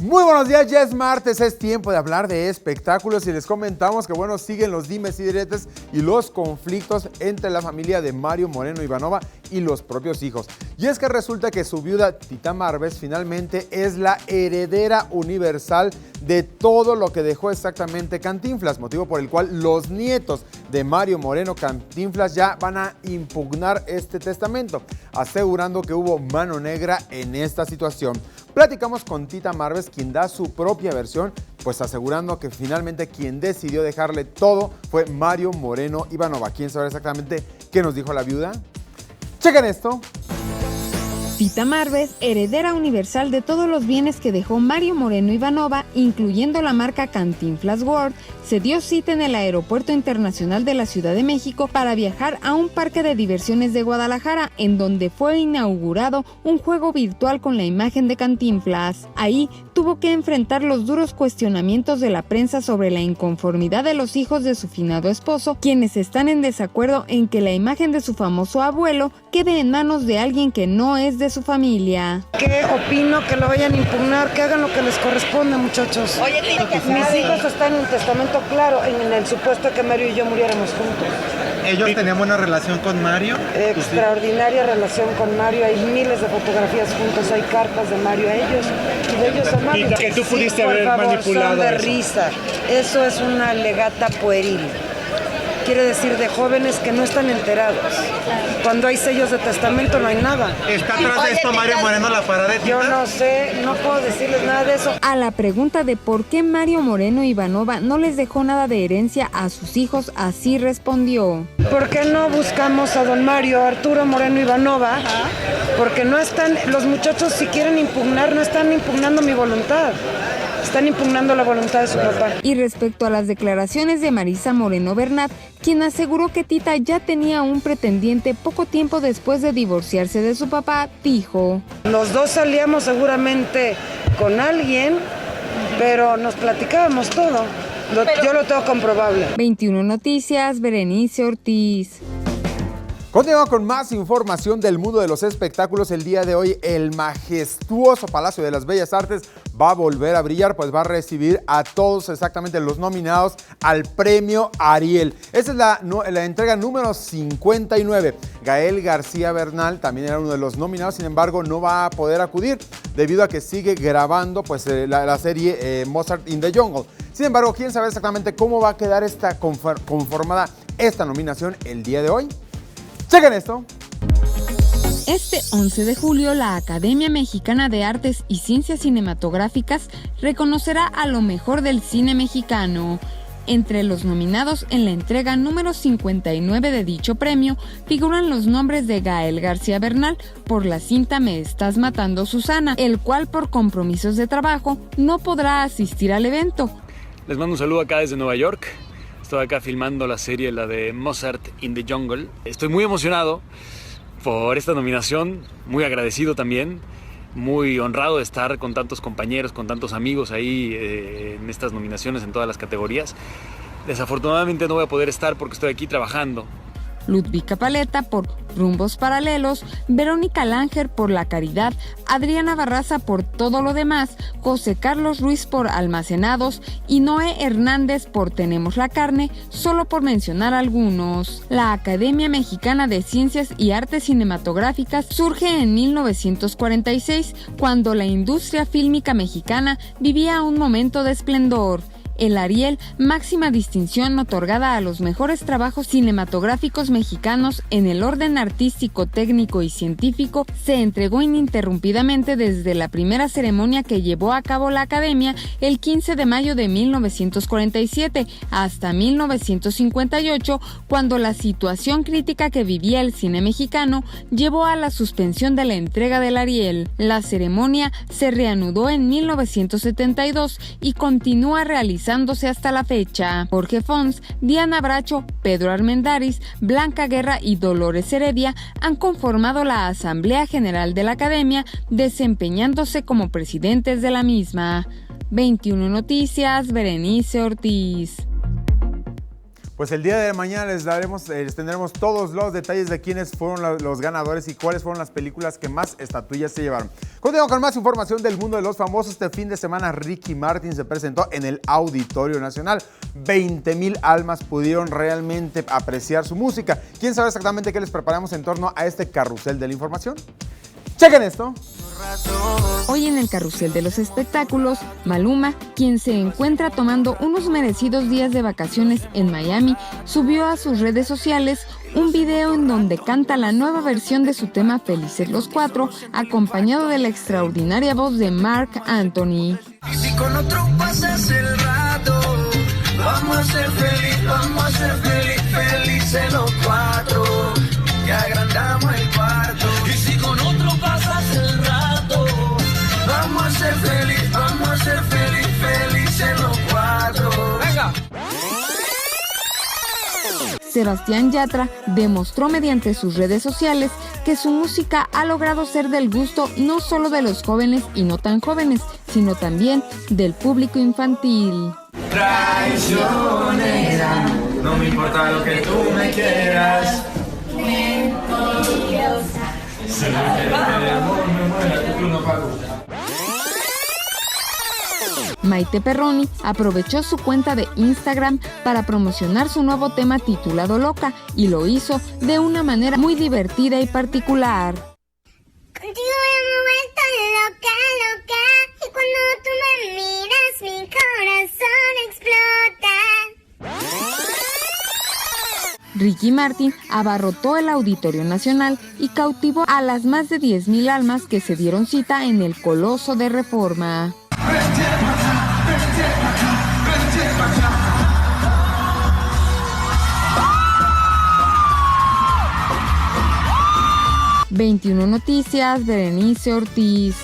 Muy buenos días, ya es martes, es tiempo de hablar de espectáculos y les comentamos que bueno, siguen los dimes y diretes y los conflictos entre la familia de Mario Moreno Ivanova y los propios hijos. Y es que resulta que su viuda Tita Marves finalmente es la heredera universal de todo lo que dejó exactamente Cantinflas, motivo por el cual los nietos de Mario Moreno Cantinflas ya van a impugnar este testamento, asegurando que hubo mano negra en esta situación. Platicamos con Tita Marves, quien da su propia versión, pues asegurando que finalmente quien decidió dejarle todo fue Mario Moreno Ivanova. ¿Quién sabe exactamente qué nos dijo la viuda? Chequen esto. Tita Marves, heredera universal de todos los bienes que dejó Mario Moreno Ivanova, incluyendo la marca Cantinflas World, se dio cita en el Aeropuerto Internacional de la Ciudad de México para viajar a un parque de diversiones de Guadalajara, en donde fue inaugurado un juego virtual con la imagen de Cantinflas. Ahí tuvo que enfrentar los duros cuestionamientos de la prensa sobre la inconformidad de los hijos de su finado esposo, quienes están en desacuerdo en que la imagen de su famoso abuelo quede en manos de alguien que no es de su familia. ¿Qué opino? Que lo vayan a impugnar, que hagan lo que les corresponde, muchos. Oye, mis hijos están en un testamento claro, en el supuesto que Mario y yo muriéramos juntos. ¿Ellos tenían buena relación con Mario? Extraordinaria relación con Mario, hay miles de fotografías juntos, hay cartas de Mario a ellos y de ellos a Mario. Que tú pudiste sí, haber por favor, manipulado son de eso. risa, eso es una legata pueril. Quiere decir de jóvenes que no están enterados. Cuando hay sellos de testamento no hay nada. ¿Está atrás de esto Mario Moreno la parada de Tita? Yo no sé, no puedo decirles nada de eso. A la pregunta de por qué Mario Moreno Ivanova no les dejó nada de herencia a sus hijos, así respondió. ¿Por qué no buscamos a don Mario Arturo Moreno Ivanova? Porque no están, los muchachos si quieren impugnar, no están impugnando mi voluntad. Están impugnando la voluntad de su papá. Y respecto a las declaraciones de Marisa Moreno Bernat, quien aseguró que Tita ya tenía un pretendiente poco tiempo después de divorciarse de su papá, dijo: Los dos salíamos seguramente con alguien, pero nos platicábamos todo. Yo lo tengo comprobable. 21 Noticias, Berenice Ortiz. Continuamos con más información del mundo de los espectáculos. El día de hoy, el majestuoso Palacio de las Bellas Artes va a volver a brillar, pues va a recibir a todos exactamente los nominados al premio Ariel. Esta es la entrega número 59. Gael García Bernal también era uno de los nominados, sin embargo no va a poder acudir debido a que sigue grabando pues, la serie Mozart in the Jungle. Sin embargo, ¿quién sabe exactamente cómo va a quedar conformada esta nominación el día de hoy? ¡Chequen esto! Este 11 de julio, la Academia Mexicana de Artes y Ciencias Cinematográficas reconocerá a lo mejor del cine mexicano. Entre los nominados en la entrega número 59 de dicho premio figuran los nombres de Gael García Bernal por la cinta Me estás matando, Susana, el cual por compromisos de trabajo no podrá asistir al evento. Les mando un saludo acá desde Nueva York. Estoy acá filmando la serie, la de Mozart in the Jungle. Estoy muy emocionado por esta nominación, muy agradecido también, muy honrado de estar con tantos compañeros, con tantos amigos ahí en estas nominaciones en todas las categorías. Desafortunadamente no voy a poder estar porque estoy aquí trabajando. Ludvika Paleta por Rumbos Paralelos, Verónica Langer por La Caridad, Adriana Barraza por Todo lo Demás, José Carlos Ruiz por Almacenados y Noé Hernández por Tenemos la Carne, solo por mencionar algunos. La Academia Mexicana de Ciencias y Artes Cinematográficas surge en 1946, cuando la industria fílmica mexicana vivía un momento de esplendor. El Ariel, máxima distinción otorgada a los mejores trabajos cinematográficos mexicanos en el orden artístico, técnico y científico, se entregó ininterrumpidamente desde la primera ceremonia que llevó a cabo la Academia el 15 de mayo de 1947 hasta 1958, cuando la situación crítica que vivía el cine mexicano llevó a la suspensión de la entrega del Ariel. La ceremonia se reanudó en 1972 y continúa realizándose hasta la fecha. Jorge Fons, Diana Bracho, Pedro Armendáriz, Blanca Guerra y Dolores Heredia han conformado la Asamblea General de la Academia, desempeñándose como presidentes de la misma. 21 Noticias, Berenice Ortiz. Pues el día de mañana les tendremos todos los detalles de quiénes fueron los ganadores y cuáles fueron las películas que más estatuillas se llevaron. Continuamos con más información del mundo de los famosos. Este fin de semana Ricky Martin se presentó en el Auditorio Nacional. 20,000 almas pudieron realmente apreciar su música. ¿Quién sabe exactamente qué les preparamos en torno a este carrusel de la información? ¡Chequen esto! Hoy en el carrusel de los espectáculos, Maluma, quien se encuentra tomando unos merecidos días de vacaciones en Miami, subió a sus redes sociales un video en donde canta la nueva versión de su tema Felices los Cuatro, acompañado de la extraordinaria voz de Marc Anthony. Y si con otro pasas el rato, vamos a ser felices los cuatro, que agrandamos el cuarto. Y si con otro pasas el rato, vamos a ser felices los cuatro. Venga. Sebastián Yatra demostró mediante sus redes sociales que su música ha logrado ser del gusto no solo de los jóvenes y no tan jóvenes, sino también del público infantil. Traicionera, no me importa lo que tú me quieras. Maite Perroni aprovechó su cuenta de Instagram para promocionar su nuevo tema titulado Loca y lo hizo de una manera muy divertida y particular. Contigo me he vuelto loca, loca, y cuando tú me miras mi corazón explota. Ricky Martin abarrotó el Auditorio Nacional y cautivó a las más de 10,000 almas que se dieron cita en el Coloso de Reforma. 21 Noticias, Berenice Ortiz.